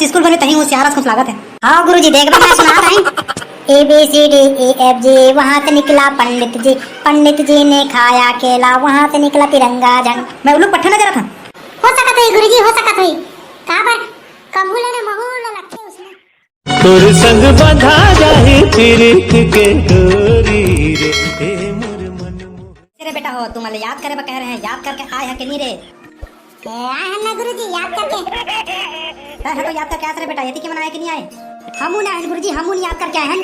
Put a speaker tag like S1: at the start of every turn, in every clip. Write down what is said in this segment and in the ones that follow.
S1: लगत स्कूल बने तही होशियार कुछ लागत है। हाँ गुरुजी देख मैं सुना रहा हूं। A B C D E F G, वहां से निकला पंडित जी, पंडित जी ने खाया केला, वहां से निकला तिरंगा झंडा। मैं उल्लू पट्टा नजर था। हो सकत है गुरुजी, हो सकत है। कहां पर कमूले ने महूल रखे उसने।
S2: तोर संग बंधा जाए प्रीत के डोरी रे, ए मोर मन मोह।
S1: तेरे बेटा हो तुम याद करे कह रहे हैं, याद करके आए है कि नहीं रे? आए हैं ना गुरुजी याद करके। है तो याद करके आए रे बेटा, यदि के मनाए कि नहीं आए? हमू ना गुरुजी, हमू नहीं याद करके आए हैं।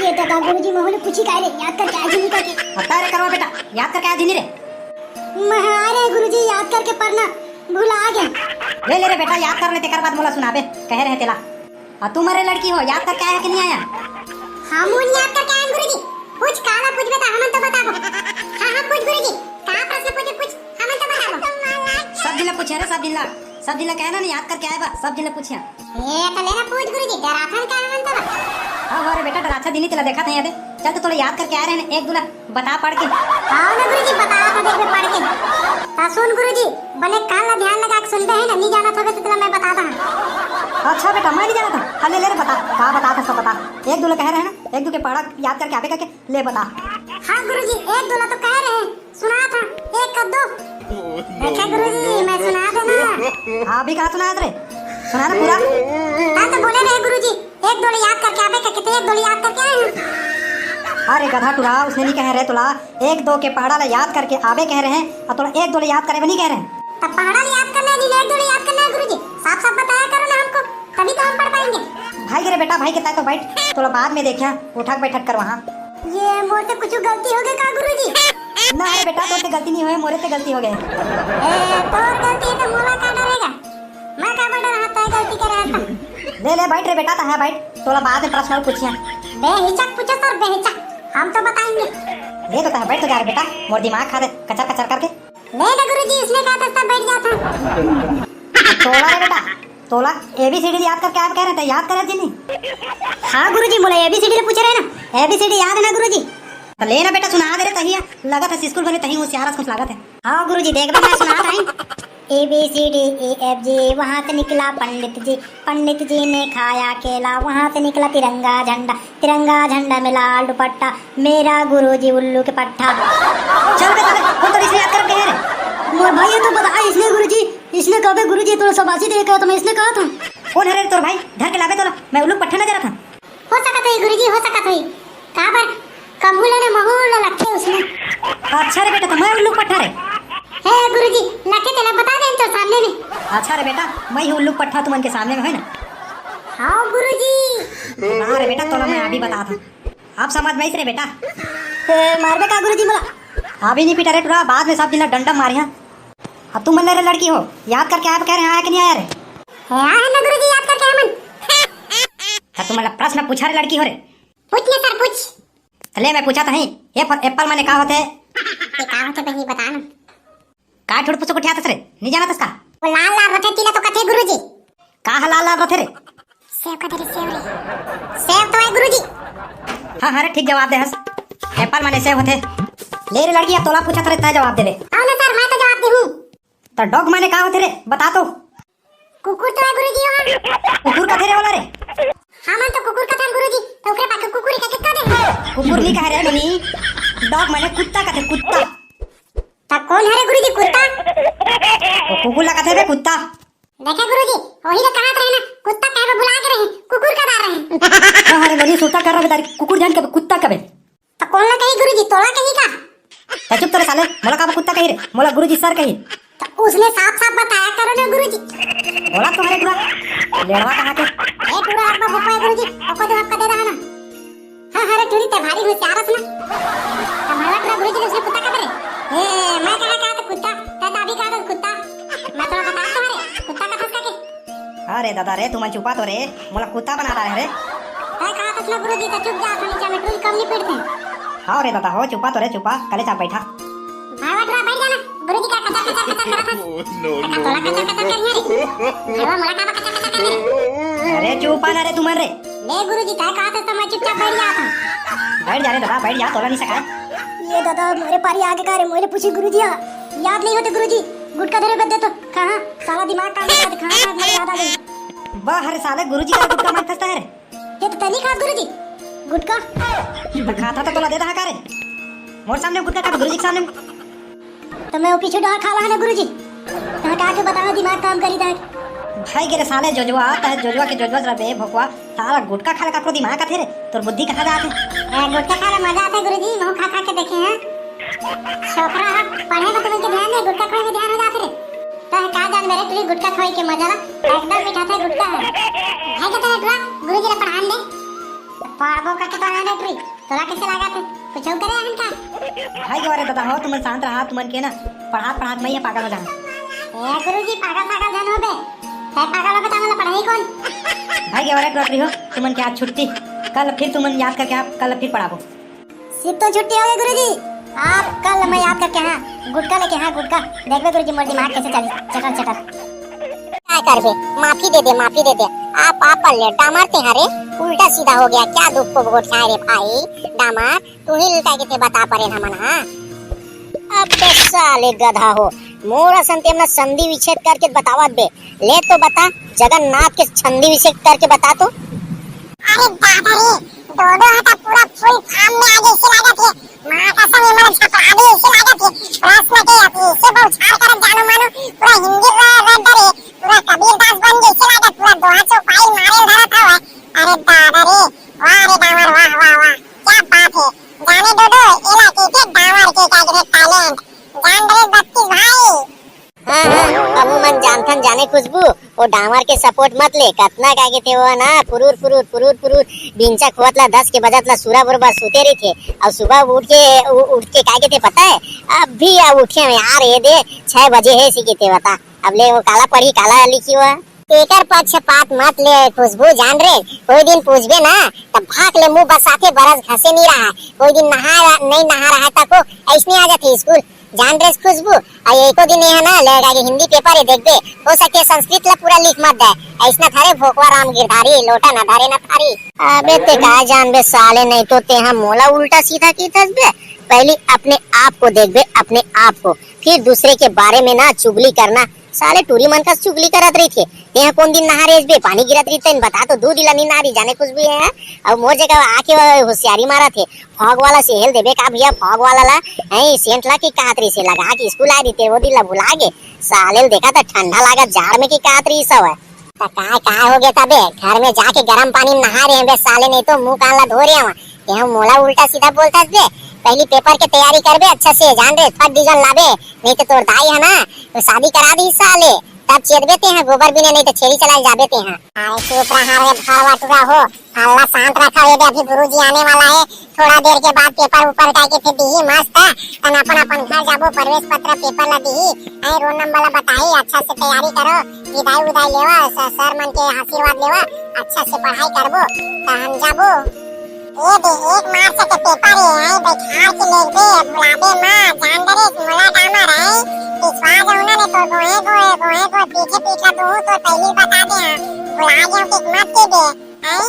S1: ये दादा गुरुजी मोहले पूछी काहे रे याद करके आए नहीं करके? बता रे करवा बेटा, याद करके आए नहीं रे? महारे गुरुजी याद करके पढ़ना भूला आ गए। ले ले रे बेटा याद कर ले, तेकर बाद मोला सुनाबे कह रहे तेला। और तुम अरे लड़की हो याद करके आया कि नहीं आया? हमू नहीं याद करके आए गुरुजी। पूछ काला पूछ बेटा, हमन तो बताबो। हां पूछ गुरुजी, का प्रश्न पूछे पूछ, हमन तो बताबो। सब जिला पूछे रे, सब जिला कहना नहीं याद करके आए बा, सब जिला पूछिया। ए त लेना पूछ गुरुजी, डराथन का हमन तो। हां रे बेटा डराथा दिनी तेला देखा नहीं याद। चल तो थोड़ा याद करके आ रहे हैं, एक दूला बता पढ़ के। हां ना गुरुजी बता था देख में पढ़ के। ता सुन गुरुजी, बने कान ला ध्यान लगा के सुनते हैं ना, नहीं जाना था तो तेला मैं बताता हूं। अच्छा बेटा मैं नहीं जाना था, ले ले रे बता, का बता था सब बता। एक दूला कह रहे हैं ना, एक दू के पढ़ा याद करके आवे करके ले बता। हां गुरुजी एक दूला तो कह रहे हैं, सुना था एक का दो। देखा गुरुजी मैं सुना देना। हां भी कहा सुना रे, सुना ना पूरा। हां तो बोले रहे गुरुजी एक दो याद करके आवे करके, तो एक दो याद करके आए। अरे गधा टुरा, उसने नहीं कह रहे तुला एक दो के पहाड़ा ला याद करके आवे कह रहे हैं, और तुला एक दो याद करे नहीं कह रहे हैं। तब पहाड़ा याद करना नहीं, एक दो याद करना है गुरुजी, साफ साफ बताया करो ना हमको, तभी तो हम पढ़ पाएंगे। भाई रे बेटा भाई कहता है तो बैठ, थोड़ा बाद में देखिया उठक बैठक कर वहां। ये मोर से कुछ गलती हो गई का गुरुजी? ना रे बेटा तो गलती नहीं हुई, मोरे से गलती हो गई। ए तोर गलती है तो मोला का डरेगा? मैं का बड़ा रहा था गलती कर रहा था। ले ले बैठ रे बेटा, ता है बैठ, थोड़ा बाद में प्रश्न पूछिया। बेहिचक पूछो सर बेहिचक, हम तो बताएंगे। ले तो ता बैठ तो जा रे बेटा, मोर दिमाग खा दे कचर कचर करके। ले ना गुरुजी इसने कहा था सब बैठ जाता। तोला रे बेटा तोला एबीसीडी याद करके आप कह रहे थे, याद करे जी नहीं? हाँ गुरुजी बोले एबीसीडी पूछ रहे ना, एबीसीडी याद है ना गुरुजी? तो लेना बेटा सुना दे रे, तहिया लगत है स्कूल बने तही होशियार कुछ लागत है। हाँ गुरुजी देख मैं सुना रहा हूं। A B C D E F G, वहां से निकला पंडित जी, पंडित जी ने खाया केला, वहां से निकला तिरंगा झंडा, तिरंगा झंडा में लाल दुपट्टा, मेरा गुरुजी उल्लू के पट्टा। चल बेटा कौन तो इसने याद कर कह रहे मोर भाई, ये तो बता इसने गुरुजी, इसने कहा गुरुजी तो शाबाशी दे कहा, तो मैं इसने कहा था। कौन है रे तोर भाई, धर के लावे तो मैं उल्लू पट्टा नजर था। हो सकत है गुरुजी, हो सकत है। कहां पर कमूले ने महूल रखे उसने। अच्छा रे बेटा तो मैं उल्लू पट्टा रे। है गुरुजी लके तेला बता दे तो सामने में। अच्छा रे बेटा मैं ही उल्लू पट्टा तुमन के सामने में है ना। हां गुरुजी। हां रे बेटा तोला मैं अभी बता था, आप समझ में रे बेटा। मारबे का गुरुजी मला? अभी नहीं पिटा रे टुरा, बाद में सब दिन डंडम मारिया। अब तुम मन रे लड़की हो याद करके आप कह रहे हैं आया कि नहीं आया रे? आया ना गुरुजी याद करके हमन। तो तुम मला प्रश्न पूछा रे लड़की हो रे? पूछ ले सर पूछ। ले मैं पूछा था ही, एप्पल माने का होते? ये का होते बही बता ना। का ठुड़ पुछ उठिया तस रे, नहीं जाना तस का? वो लाल लाल रथे तिला तो कथे गुरुजी। का लाल लाल रथे रे? सेव कथे रे, सेव रे। सेव तो है गुरुजी। हां हां रे ठीक जवाब दे हस, एप्पल माने सेव होते। ले रे लड़की तोला पूछा था रे, ता जवाब दे रे। हां ना सर मैं तो जवाब दे हूं। तो डॉग माने का होते रे बता तो? कुकुर तो है गुरुजी। हां कुकुर कथे रे वाला रे? हां मन तो कुकुर कथा गुरुजी, तो ओकरे पाके कुकुर का कितना दे? कुकुर नहीं कह रे मनी, डॉग माने कुत्ता कथे कुत्ता। ता कौन है रे गुरुजी कुत्ता? ओ कुकुर ला कथे बे कुत्ता। देखा गुरुजी वही तो कहत रहे ना, कुत्ता कहबे बुला के रहे, कुकुर का दार रहे। हां रे बड़ी सोता कर रहा बेटा, कुकुर जान के कुत्ता कबे? तो कौन ला कही गुरुजी, तोला कही का? ता चुप करे साले, मोला का कुत्ता कही रे, मोला गुरुजी सर कही। तो उसने साफ साफ बताया करो ना गुरुजी। बोला तुम्हारे पूरा लेड़वा कहां के? ए पूरा आपका बुप्पा गुरुजी, आपको जवाब का दे रहा ना। हां हां रे टूरी ते भारी होशियार है ना। हमारा पूरा गुरुजी ने उसने कुत्ता का करे। ए मैं कहा तो कुत्ता, ता अभी कहा तो कुत्ता। मैं तो बता तुम्हारे कुत्ता का फंस के। अरे दादा रे तुम चुपा तो रे, मोला कुत्ता बना रहा है रे। मैं कहा तो ना गुरुजी तो चुप जा, नीचे में टूरी कम नहीं पड़ते। हां रे दादा हो चुपा तो रे, चुपा कले चा बैठा। भाई बैठ जाना गुरुजी का कचा कचा कचा कर रहा था। तोला कचा कचा कर रे, हेवा मोला का कचा कचा कर। अरे चुपा ना रे तुम रे। ले गुरुजी का कहा तो मैं चुपचाप बैठ गया था। बैठ जा रे दादा बैठ जा, तोला नहीं सका। ये दादा मेरे पारी आगे का रे, मोले पूछी गुरुजी याद नहीं होते गुरुजी, गुटका धरे बदे तो कहां सारा दिमाग काम करता, कहां याद आ गई। वाह हरे साले गुरुजी का गुटका मार खस्ता है ये तो तनी खात गुरुजी गुटका खाता तो तोला देता है कारे मोर सामने गुटका का गुरुजी के सामने तो मैं पीछे डर खा रहा है गुरुजी कहां का के बताओ दिमाग काम करी दा भाई के रे साले जोजवा त जोजवा के जोजवा रे भोकवा साला गुटका खा का दिमाग का थे रे तोर बुद्धि कहां जाते गुटका खा मजा आता है गुरुजी नो खा खा के देखे हैं छोकरा पढ़े में तुमके ध्यान नहीं गुटका खाए में ध्यान हो जाते रे तो का जान मेरे तुझे गुटका खाए के मजा ना एकदम मीठा था गुटका है भाई का तेरा गुरु गुरुजी ने पढ़ान दे पाड़बो का के तो आने ट्री तोला कैसे लगा थे कुछ और करे हन का भाई के बारे बता हो तुम शांत रहा तुमन के ना पढ़ा मैं ये पागल हो जाऊं ए गुरुजी पागल जन हो बे है पागल हो तो पढ़ाई कौन भाई के बारे डॉक्टर हो तुमन के आज छुट्टी कल फिर तुमन याद करके आप कल फिर पढ़ाबो सिर्फ तो छुट्टी हो गई गुरुजी आप कल मैं याद करके हां गुटका लेके हां गुटका देखबे गुरुजी मोर दिमाग कैसे चली चटर क्या करबे माफी दे दे आप पर लेटा मारते हरे उल्टा सीधा हो गया क्या दुख को भोट खाए रे भाई दामा तू ही लुटा के ते बता परे ना मन हां अबे साले गधा हो मोरा संते में संधि विच्छेद करके बतावत बे ले तो बता जगन्नाथ के संधि विच्छेद करके बता तो अरे दादा रे दोनों हाथ पूरा फुल फार्म में आगे से लगा थे मां का संग मन छपा आगे से लगा थे प्रश्न के अपनी से बहुत छाड़ कर जानो मानो पूरा हिंदी रट रे पूरा कबीर दास बन गए से लगा पूरा दोहा चौपाई मारे धरा था अरे दादा रे वाह रे दामर वाह क्या बात है जाने दो एला के दामर के का टैलेंट जान रे 32 भाई अब मन जानथन जाने खुशबू वो डामर के सपोर्ट मत ले कतना कागे थे वो ना पुरूर बिंचा खोतला 10 के बजतला सूरा बरबर सोते रही थे और सुबह उठ के कागे थे पता है अब भी अब उठे में यार ये दे 6 बजे है सीखे थे बता अब ले वो काला पढ़ी काला लिखी हुआ तेकर पक्षपात मत ले खुशबू जान रे कोई दिन पूछबे ना तब भाग ले मुंह बसाते बरस घसे नहीं रहा कोई दिन नहीं नहा रहा था को ऐसने आ जाती स्कूल जान रे खुशबू एको दिन है ना लेगा कि हिंदी पेपर है देखबे हो सके संस्कृत ला पूरा लिख मत दे ऐसना थारे भोकवा राम गिरधारी लोटा ना धारे ना थारी अबे ते का जान बे साले नहीं तो ते हम मोला उल्टा सीधा की तसबे पहले अपने आप को देखबे अपने आप को फिर दूसरे के बारे में ना चुगली करना साले टूरी मन का चुगली करत रही थे यहाँ कौन दिन नहा रहे बे पानी गिरत रही थे बता तो दूध दिला नहीं नारी जाने कुछ भी है अब मोर जगह आके होशियारी मारा थे फॉग वाला सेहल देबे का भैया फॉग वाला ला ऐ सेंट ला की कातरी से लगा के स्कूल आ रही थे वो दिला भुला गे साले देखा था ठंडा लगा जाड़ में की कातरी सब है तो का हो गया तबे घर में जाके गर्म पानी नहा रहे हैं बे साले नहीं तो मुंह कान ला धो रहे हैं यहाँ मोला उल्टा सीधा बोलता बे पहली पेपर के तैयारी करबे अच्छा से जान रे फट डिवीजन लाबे नहीं तो तोर दाई है ना तो शादी करा दी साले तब चेदबे ते हैं गोबर बिना नहीं तो छेड़ी चला जाबे ते हैं अरे चुप रहा रे भावा टुरा हो अल्लाह शांत रखा ये अभी गुरुजी आने वाला है थोड़ा देर के बाद पेपर ऊपर करके फिर दी मस्त तन अपन घर जाबो प्रवेश पत्र पेपर ला दी ऐ रोल नंबर ला बताई अच्छा से तैयारी करो विदाई लेवा सर मन के आशीर्वाद लेवा अच्छा से पढ़ाई करबो त हम जाबो ये दे 1 मार्च के पेपर है बैठार के ले दे बुलाबे मां जान दे मोला डामर है विश्वास होना ने तो गोए पीछे दो तो पहले बता दे बुला दे के मत के दे हैं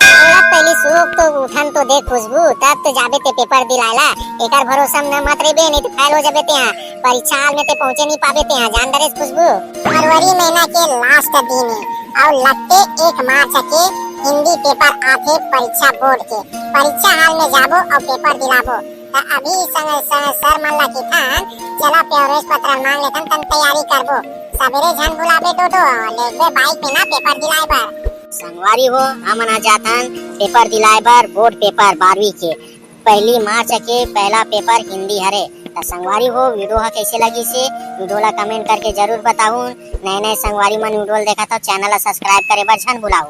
S1: बोला पहली सुख तो उठन तो देख खुशबू तब तो जाबे ते पेपर दिलाला एकर भरोसा न मत रेबे नहीं तो फेल हो जाबे ते परीक्षा हाल में ते पहुंचे नहीं पाबे ते जान दे खुशबू फरवरी महीना के लास्ट दिन है और लगते 1 मार्च के हिंदी पेपर आथे परीक्षा बोर्ड के परीक्षा हाल में जाबो और पेपर दिलाबो तो अभी सर मन ला किथन चला प्रवेश पत्र मांग लेथन तन तैयारी करबो सवेरे झन बुलाबे तो लेबे बाइक में ना पेपर दिलाए बार संगवारी हो हमन आ जाथन पेपर दिलाए बार बोर्ड पेपर 12वीं के 1 मार्च के पहला पेपर हिंदी हरे तो संगवारी हो वीडियो हा कैसे लगी से वीडियो ला कमेंट करके जरूर बताऊ नए संगवारी मन वीडियो देखा तो चैनल ला सब्सक्राइब करे बर झन भुलाऊ